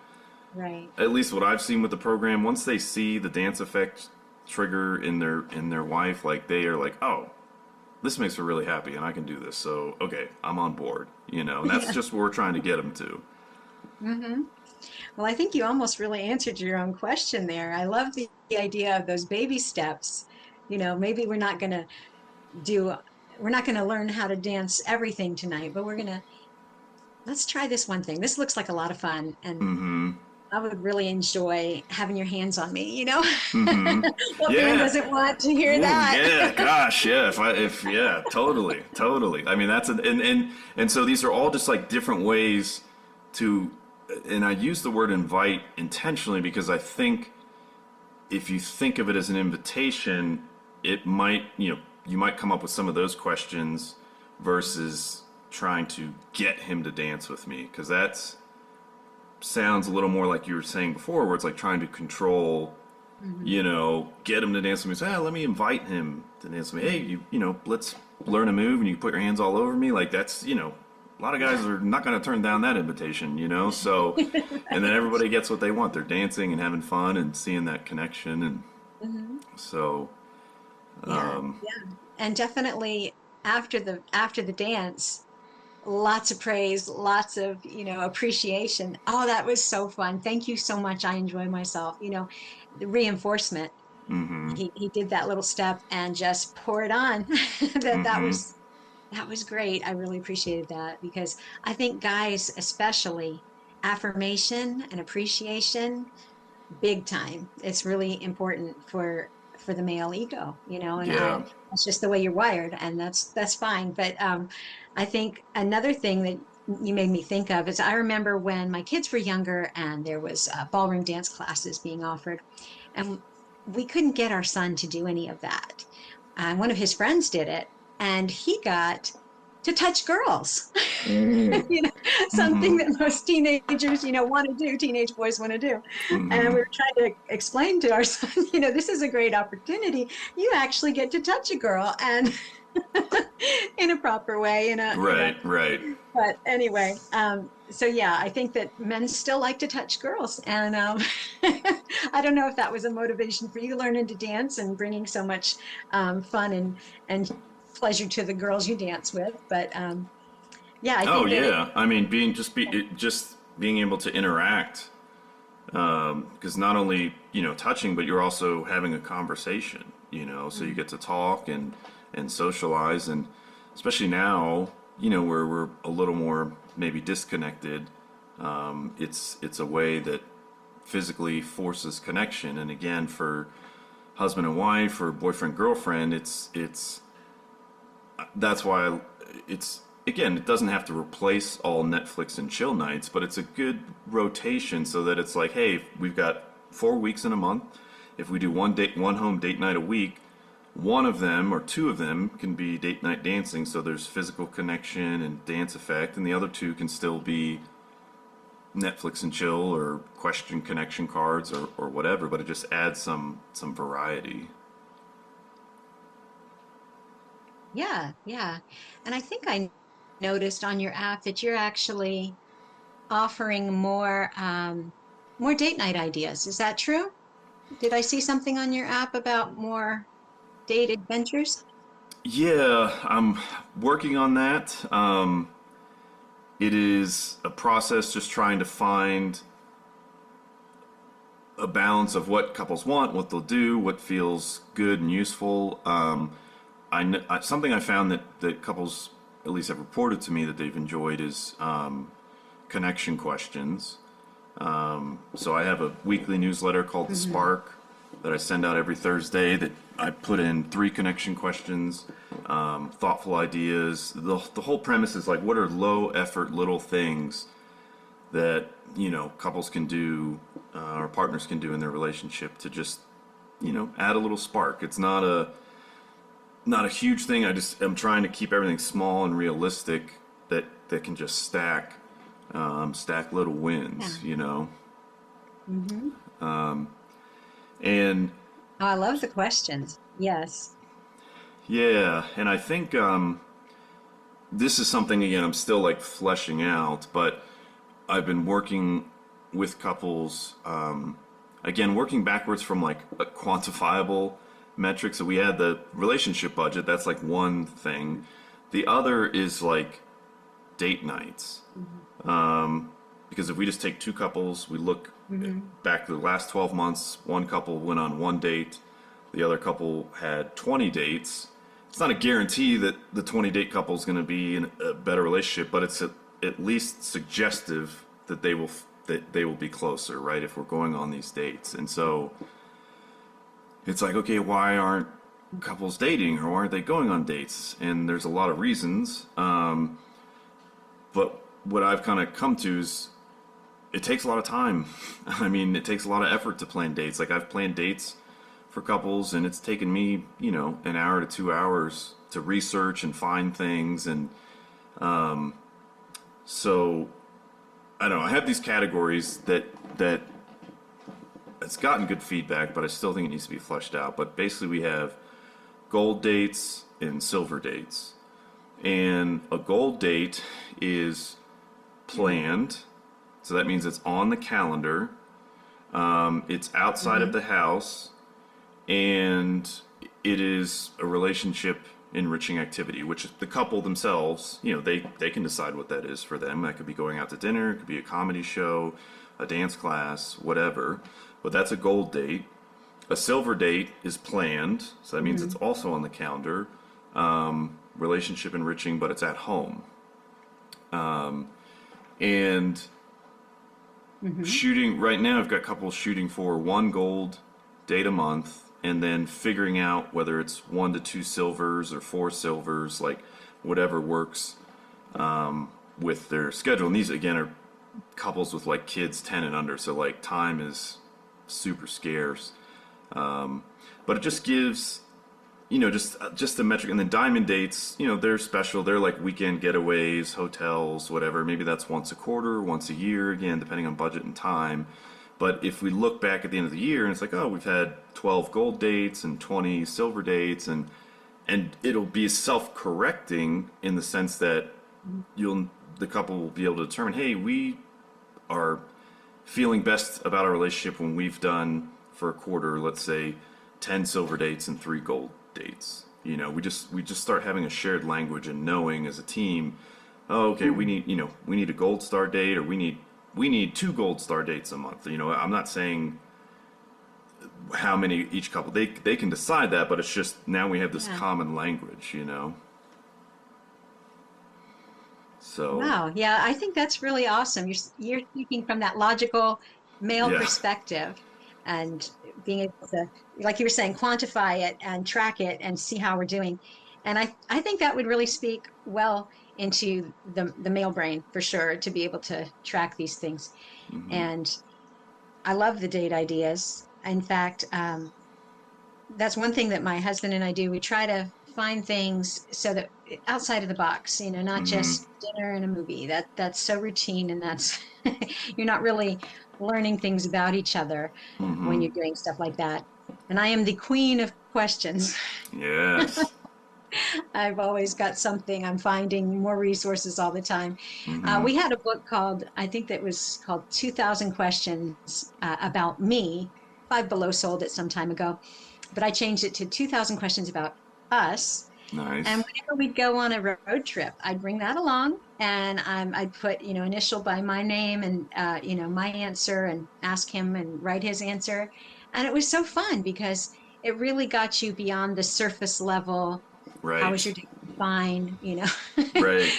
Right. at least what I've seen with the program, once they see the dance effect trigger in their wife, like they are like, oh, this makes her really happy, and I can do this. So okay, I'm on board. And that's Yeah. just what we're trying to get them to. Hmm. Well, I think you almost really answered your own question there. I love the idea of those baby steps. Maybe do, we're not going to learn how to dance everything tonight, but let's try this one thing. This looks like a lot of fun, and I would really enjoy having your hands on me. What man Yeah. doesn't want to hear Ooh, that? yeah, gosh, yeah. If yeah, totally, totally. I mean, that's and so these are all just like different ways to, and I use the word invite intentionally because I think if you think of it as an invitation, it might, you might come up with some of those questions versus trying to get him to dance with me because that's sounds a little more like you were saying before, where it's like trying to control, Hmm. get him to dance with me. Say, let me invite him to dance with me. Hey, Hmm. let's learn a move, and you put your hands all over me. Like that's, a lot of guys Yeah. are not going to turn down that invitation. So, and then everybody gets what they want. They're dancing and having fun and seeing that connection, and Hmm. so, Yeah. And definitely after the dance, lots of praise, lots of, appreciation. Oh, that was so fun. Thank you so much. I enjoy myself. The reinforcement. He did that little step and just pour it on. That was great. I really appreciated that because I think guys especially affirmation and appreciation big time. It's really important for the male ego, and yeah. that's just the way you're wired, and that's fine. But I think another thing that you made me think of is I remember when my kids were younger and there was ballroom dance classes being offered, and we couldn't get our son to do any of that. One of his friends did it, and he got to touch girls. you know, Something that most teenagers, want to do, teenage boys want to do. And we were trying to explain to our son, this is a great opportunity. You actually get to touch a girl and in a proper way, Right, right. but anyway, so yeah, I think that men still like to touch girls. And I don't know if that was a motivation for you learning to dance and bringing so much fun and pleasure to the girls you dance with. But yeah, I Oh think that yeah. I mean, just being able to interact, because not only touching, but you're also having a conversation. So you get to talk and socialize, and especially now, where we're a little more maybe disconnected. It's a way that physically forces connection, and again, for husband and wife or boyfriend girlfriend, it's that's why it's again, it doesn't have to replace all Netflix and chill nights, but it's a good rotation so that it's like, hey, we've got 4 weeks in a month. If we do one home date night a week, one of them or two of them can be date night dancing, so there's physical connection and dance effect, and the other two can still be Netflix and chill or question connection cards or whatever, but it just adds some variety. yeah, yeah. And I think I noticed on your app that you're actually offering more date night ideas. Is that true? Did I see something on your app about more date adventures? Yeah, I'm working on that. It is a process just trying to find a balance of what couples want, what they'll do, what feels good and useful. Something I found that couples at least have reported to me that they've enjoyed is connection questions. So I have a weekly newsletter called The Mm-hmm. Spark that I send out every Thursday that I put in 3 connection questions, thoughtful ideas. The whole premise is like, what are low effort little things that, couples can do, or partners can do in their relationship to just, add a little spark. It's not a huge thing. I'm trying to keep everything small and realistic that can just stack little Yeah. wins. Mm-hmm. And Oh, I love the questions. Yes. yeah, and I think this is something again I'm still like fleshing out, but I've been working with couples, again, working backwards from like a quantifiable metric. So we had the relationship budget, that's like one thing. The other is like date nights. Mm-hmm. Because if we just take 2 couples, we look Mm-hmm. back to the last 12 months, one couple went on 1 date, the other couple had 20 dates. It's not a guarantee that the 20 date couple is going to be in a better relationship, but it's at least suggestive that they will be closer, right? If we're going on these dates, and so it's like, okay, why aren't couples dating, or why aren't they going on dates? And there's a lot of reasons, but what I've kind of come to is it takes a lot of time. I mean, it takes a lot of effort to plan dates. Like I've planned dates for couples, and it's taken me, an hour to 2 hours to research and find things, and so I don't know. I have these categories that it's gotten good feedback, but I still think it needs to be fleshed out. But basically, we have gold dates and silver dates, and a gold date is planned, so that means it's on the calendar. It's outside of Mm-hmm. the house, and it is a relationship enriching activity, which the couple themselves, they can decide what that is for them. That could be going out to dinner, it could be a comedy show, a dance class, whatever. But that's a gold date. A silver date is planned, so that means Mm-hmm. it's also on the calendar. Relationship enriching, but it's at home. And Mm-hmm. shooting right now, I've got couples shooting for 1 gold date a month, and then figuring out whether it's 1 to 2 silvers or 4 silvers, like whatever works with their schedule. And these again are couples with like kids 10 and under, so like time is super scarce. But it just gives, just the metric. And then diamond dates, they're special. They're like weekend getaways, hotels, whatever. Maybe that's once a quarter, once a year, again, depending on budget and time. But if we look back at the end of the year and it's like, oh, we've had 12 gold dates and 20 silver dates, and it'll be self-correcting in the sense that the couple will be able to determine, hey, we are feeling best about our relationship when we've done for a quarter, let's say, 10 silver dates and 3 gold dates. We just start having a shared language and knowing as a team, oh, okay, we need a gold star date, or we need 2 gold star dates a month. I'm not saying how many each couple, they can decide that, but it's just now we have this Yeah. common language. So Wow. Yeah, I think that's really awesome. You're speaking from that logical male yeah. perspective and being able to, like you were saying, quantify it and track it and see how we're doing. And I think that would really speak well into the male brain for sure to be able to track these things. And I love the date ideas. In fact, that's one thing that my husband and I do. We try to find things so that outside of the box, not hmm just dinner and a movie. That's so routine, and that's you're not really learning things about each other when you're doing stuff like that. And I am the queen of questions. Yes. I've always got something. I'm finding more resources all the time. hmm We had a book called, I think that was called 2000 Questions about me. Five Below sold it some time ago, but I changed it to 2000 Questions about us. And Nice. whenever we'd go on a road trip, I'd bring that along, and I'd put, initial by my name and, my answer, and ask him and write his answer. And it was so fun because it really got you beyond the surface level. How was Right. your day? find, Right.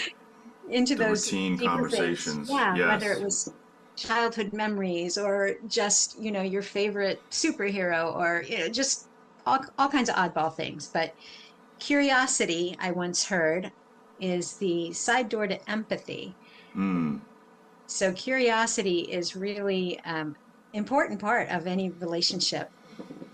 into The those routine deeper things. conversations. Yeah, whether it Yes. was childhood memories or just, your favorite superhero or, just all kinds of oddball things. But curiosity, I once heard, is the side door to empathy. Mm. So curiosity is really important part of any relationship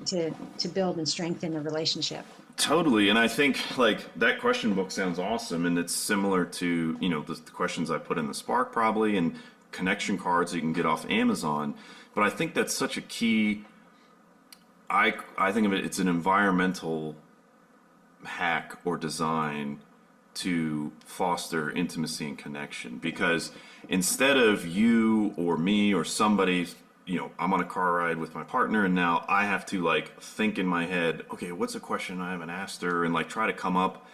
to build and strengthen a relationship. Totally. And I think like that question book sounds awesome. And it's similar to, the questions I put in the Spark probably and connection cards you can get off Amazon. But I think that's such a key. I think of it, it's an environmental hack or design to foster intimacy and connection because instead of you or me or somebody, I'm on a car ride with my partner and now I have to like think in my head, okay, what's a question I haven't asked her, and like try to come up,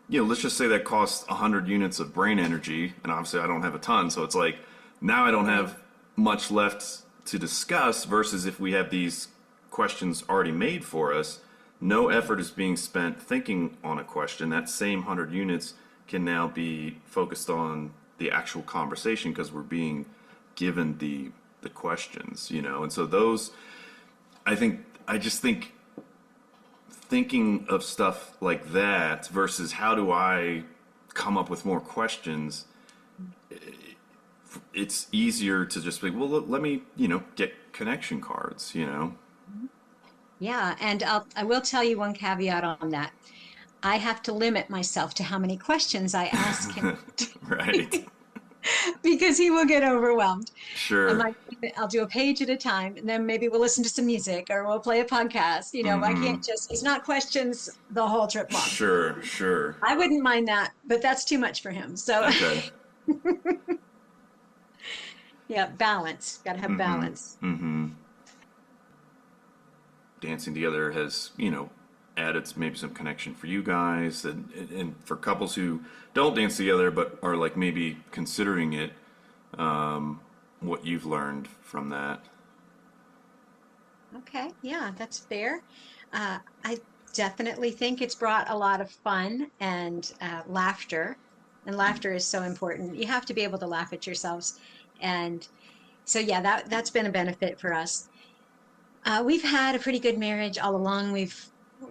let's just say that costs 100 units of brain energy, and obviously I don't have a ton, so it's like now I don't Right. have much left to discuss versus if we have these questions already made for us, no effort is being spent thinking on a question. That same 100 units can now be focused on the actual conversation because we're being given the questions, and so those, I just think thinking of stuff like that versus how do I come up with more questions, it's easier to just be, well, let me, get connection cards. Yeah, and I will tell you one caveat on that. I have to limit myself to how many questions I ask him Right. because he will get overwhelmed. I Sure. might, I'll do a page at a time, and then maybe we'll listen to some music or we'll play a podcast. I can't just, it's not questions the whole trip long. Sure. Sure. I wouldn't mind that, but that's too much for him. So, Okay. yeah, balance. Got to have balance. Dancing together has, added maybe some connection for you guys and for couples who don't dance together but are like maybe considering it, what you've learned from that. Okay, yeah, that's fair. I definitely think it's brought a lot of fun and laughter, and laughter is so important. You have to be able to laugh at yourselves, and so yeah, that's been a benefit for us. We've had a pretty good marriage all along. We've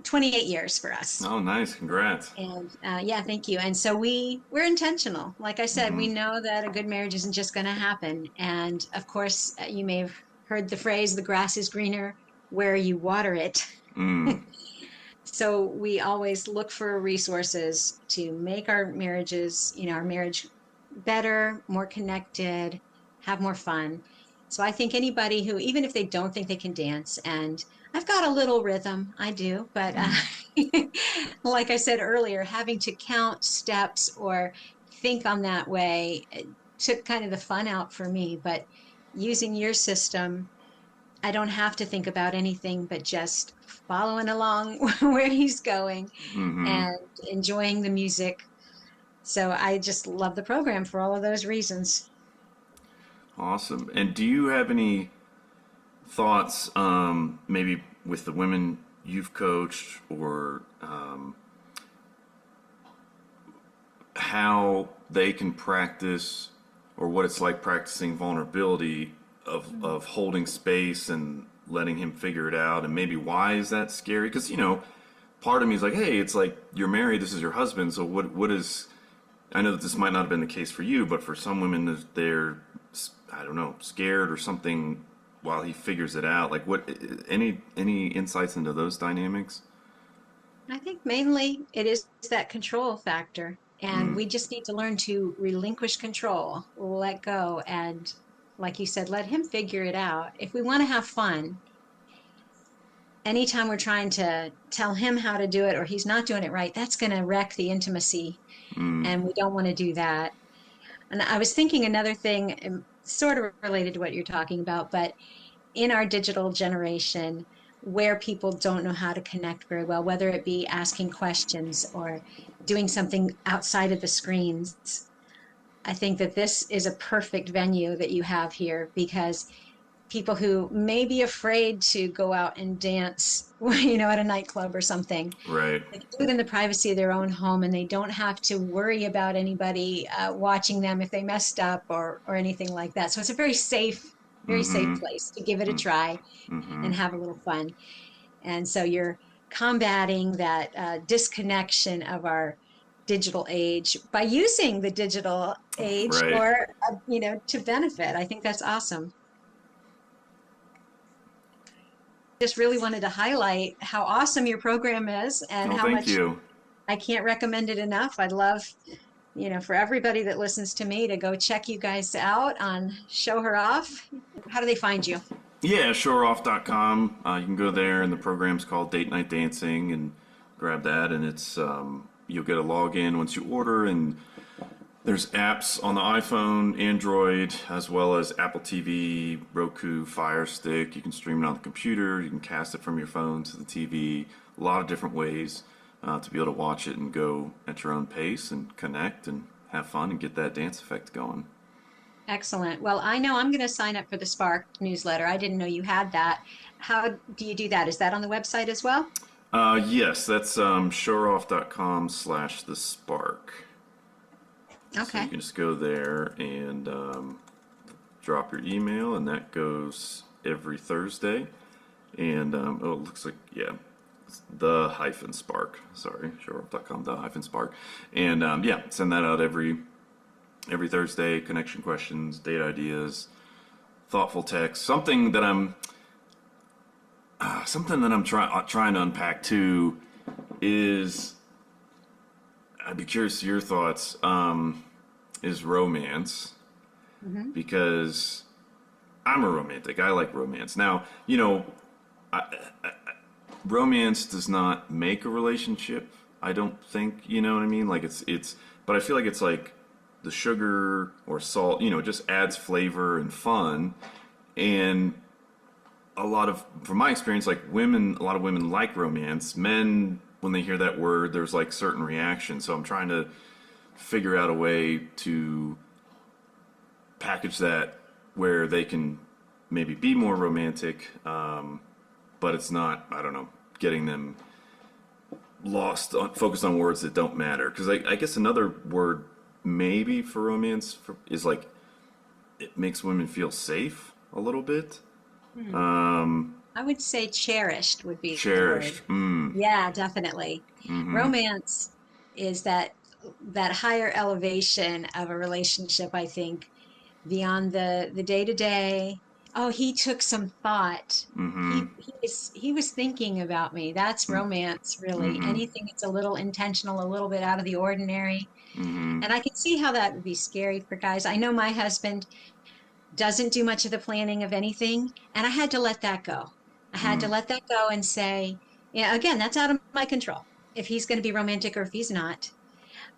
28 years for us. Oh, nice. Congrats. And yeah, thank you. And so we're intentional. Like I said, we know that a good marriage isn't just going to happen. And of course, you may have heard the phrase, the grass is greener where you water it. So we always look for resources to make our marriages, our marriage better, more connected, have more fun. So I think anybody who, even if they don't think they can dance, and I've got a little rhythm, I do, but like I said earlier, having to count steps or think on that way took kind of the fun out for me. But using your system, I don't have to think about anything but just following along where he's going and enjoying the music. So I just love the program for all of those reasons. Awesome. And do you have any thoughts, maybe with the women you've coached, or how they can practice, or what it's like practicing vulnerability of holding space and letting him figure it out, and maybe why is that scary? Because part of me is like, hey, it's like you're married, this is your husband, so what is? I know that this might not have been the case for you, but for some women, they're, I don't know, scared or something while he figures it out. Like, what? Any insights into those dynamics? I think mainly it is that control factor. And Mm. we just need to learn to relinquish control, let go, and like you said, let him figure it out. If we want to have fun, anytime we're trying to tell him how to do it or he's not doing it right, that's going to wreck the intimacy. And we don't want to do that. And I was thinking another thing, sort of related to what you're talking about, but in our digital generation, where people don't know how to connect very well, whether it be asking questions or doing something outside of the screens, I think that this is a perfect venue that you have here because people who may be afraid to go out and dance, at a nightclub or something. Right. They can do it in the privacy of their own home, and they don't have to worry about anybody watching them if they messed up or anything like that. So it's a very safe Mm-hmm. place to give it a try Mm-hmm. and have a little fun. And so you're combating that disconnection of our digital age by using the digital age Right. or, to benefit. I think that's awesome. Just really wanted to highlight how awesome your program is and Well, how thank much you. I can't recommend it enough. I'd love, for everybody that listens to me to go check you guys out on Show Her Off. How do they find you? Yeah, showeroff.com. You can go there, and the program's called Date Night Dancing, and grab that, and it's you'll get a login once you order, and there's apps on the iPhone, Android, as well as Apple TV, Roku, Fire Stick. You can stream it on the computer. You can cast it from your phone to the TV. A lot of different ways to be able to watch it and go at your own pace and connect and have fun and get that dance effect going. Excellent. Well, I know I'm going to sign up for the Spark newsletter. I didn't know you had that. How do you do that? Is that on the website as well? Yes, that's showeroff.com/the spark. So you Okay. can just go there and drop your email, and that goes every Thursday. And it looks like, yeah, it's the hyphen spark. Sorry, showeroff.com, the hyphen spark. And yeah, send that out every Thursday. Connection questions, date ideas, thoughtful text, something that I'm trying to unpack too is, I'd be curious to your thoughts, is romance, Hmm. because I'm a romantic. I like romance. Now, romance does not make a relationship. I don't think, you know what I mean? Like but I feel like it's like the sugar or salt, it just adds flavor and fun. And from my experience, like a lot of women like romance. Men, when they hear that word, there's like certain reactions. So I'm trying to figure out a way to package that where they can maybe be more romantic, but it's not, I don't know, getting them focused on words that don't matter. Because I guess another word maybe for romance is like, it makes women feel safe a little bit. Hmm. I would say cherished would be the word. Cherished. Yeah, definitely. Mm-hmm. Romance is that higher elevation of a relationship, I think, beyond the day to day. Oh, he took some thought. Mm-hmm. He was thinking about me. That's romance, really. Mm-hmm. Anything that's a little intentional, a little bit out of the ordinary. Mm-hmm. And I can see how that would be scary for guys. I know my husband doesn't do much of the planning of anything, and I had to let that go. I had to let that go and say, yeah, again, that's out of my control. If he's going to be romantic or if he's not.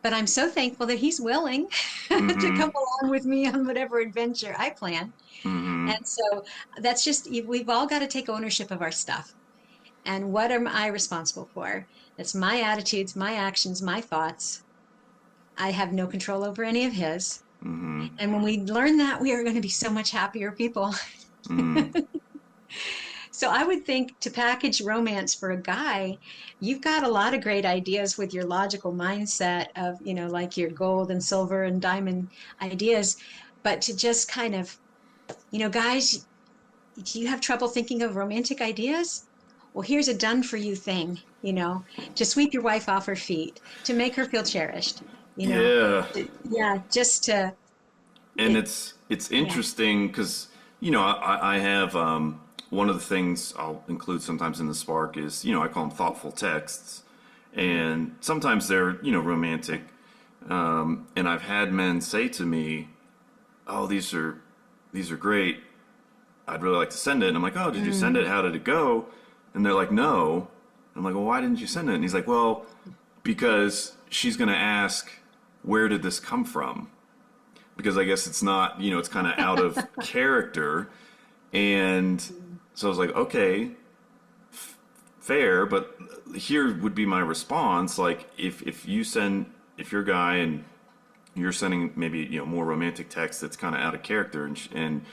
But I'm so thankful that he's willing to Mm-hmm. come along with me on whatever adventure I plan. Mm-hmm. And so that's just, we've all got to take ownership of our stuff. And what am I responsible for? That's my attitudes, my actions, my thoughts. I have no control over any of his. Mm-hmm. And when we learn that, we are going to be so much happier people. Mm-hmm. So I would think to package romance for a guy, you've got a lot of great ideas with your logical mindset of, like your gold and silver and diamond ideas. But to just kind of, guys, do you have trouble thinking of romantic ideas? Well, here's a done for you thing, to sweep your wife off her feet, to make her feel cherished, Yeah. yeah, just to, And it, it's yeah. interesting because I have one of the things I'll include sometimes in the spark is I call them thoughtful texts, and sometimes they're romantic, and I've had men say to me, "Oh, these are great. I'd really like to send it." And I'm like, "Oh, did you send it? Mm, How did it go?" And they're like, "No." I'm like, "Well, why didn't you send it?" And he's like, "Well, because she's going to ask, where did this come from?" Because I guess it's not, it's kind of out of character. And so I was like, okay, fair, but here would be my response. Like, if you're a guy and you're sending maybe, more romantic text that's kind of out of character, and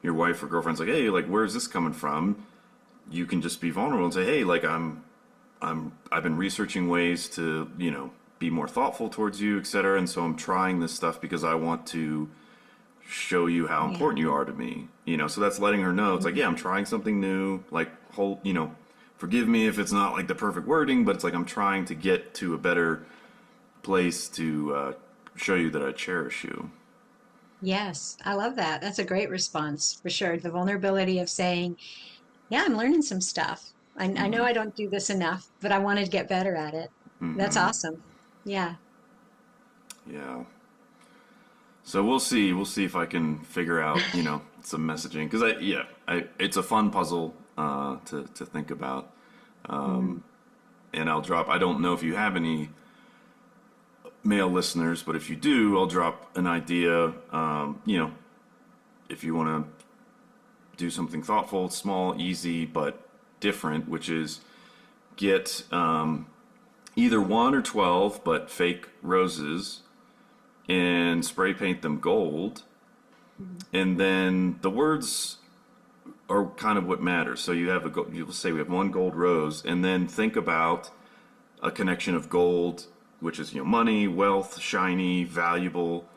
your wife or girlfriend's like, hey, like, where's this coming from? You can just be vulnerable and say, hey, like, I've been researching ways to, be more thoughtful towards you, etc. And so I'm trying this stuff because I want to show you how Yeah. important you are to me. So that's letting her know. It's like, yeah, I'm trying something new. Like, forgive me if it's not like the perfect wording, but it's like I'm trying to get to a better place to show you that I cherish you. Yes, I love that. That's a great response for sure. The vulnerability of saying, yeah, I'm learning some stuff. I know I don't do this enough, but I want to get better at it. That's awesome. Yeah. Yeah. So we'll see. We'll see if I can figure out, some messaging because it's a fun puzzle to think about. Mm. And I'll drop. I don't know if you have any male listeners, but if you do, I'll drop an idea. If you want to do something thoughtful, small, easy, but different, which is get either 1 or 12, but fake roses and spray paint them gold. Mhm. And then the words are kind of what matters. So you'll say we have one gold rose, and then think about a connection of gold, which is money, wealth, shiny, valuable,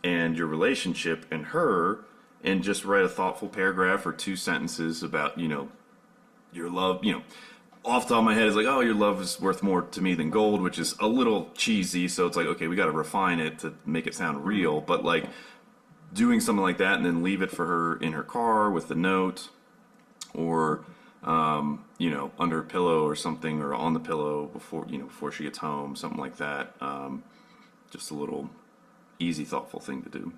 and your relationship and her, and just write a thoughtful paragraph or 2 sentences about your love. Off the top of my head is like, oh, your love is worth more to me than gold, which is a little cheesy. So it's like, okay, we got to refine it to make it sound real. But like doing something like that and then leave it for her in her car with the note or, under a pillow or something or on the pillow before she gets home, something like that. Just a little easy, thoughtful thing to do.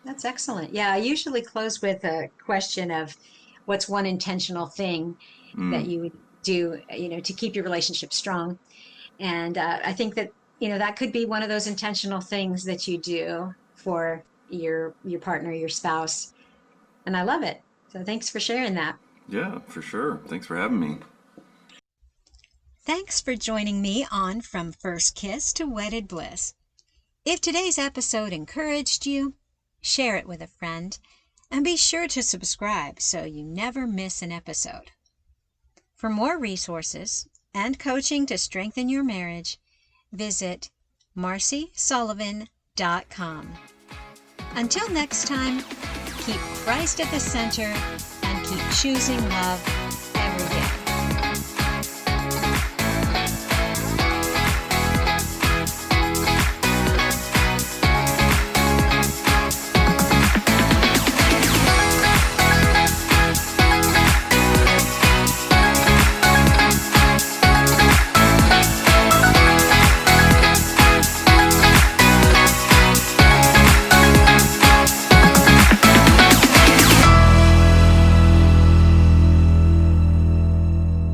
That's excellent. Yeah, I usually close with a question of what's one intentional thing that you would do, to keep your relationship strong. And I think that, that could be one of those intentional things that you do for your partner, your spouse. And I love it. So thanks for sharing that. Yeah, for sure. Thanks for having me. Thanks for joining me on From First Kiss to Wedded Bliss. If today's episode encouraged you, share it with a friend and be sure to subscribe so you never miss an episode. For more resources and coaching to strengthen your marriage, visit marcysullivan.com. Until next time, keep Christ at the center and keep choosing love every day.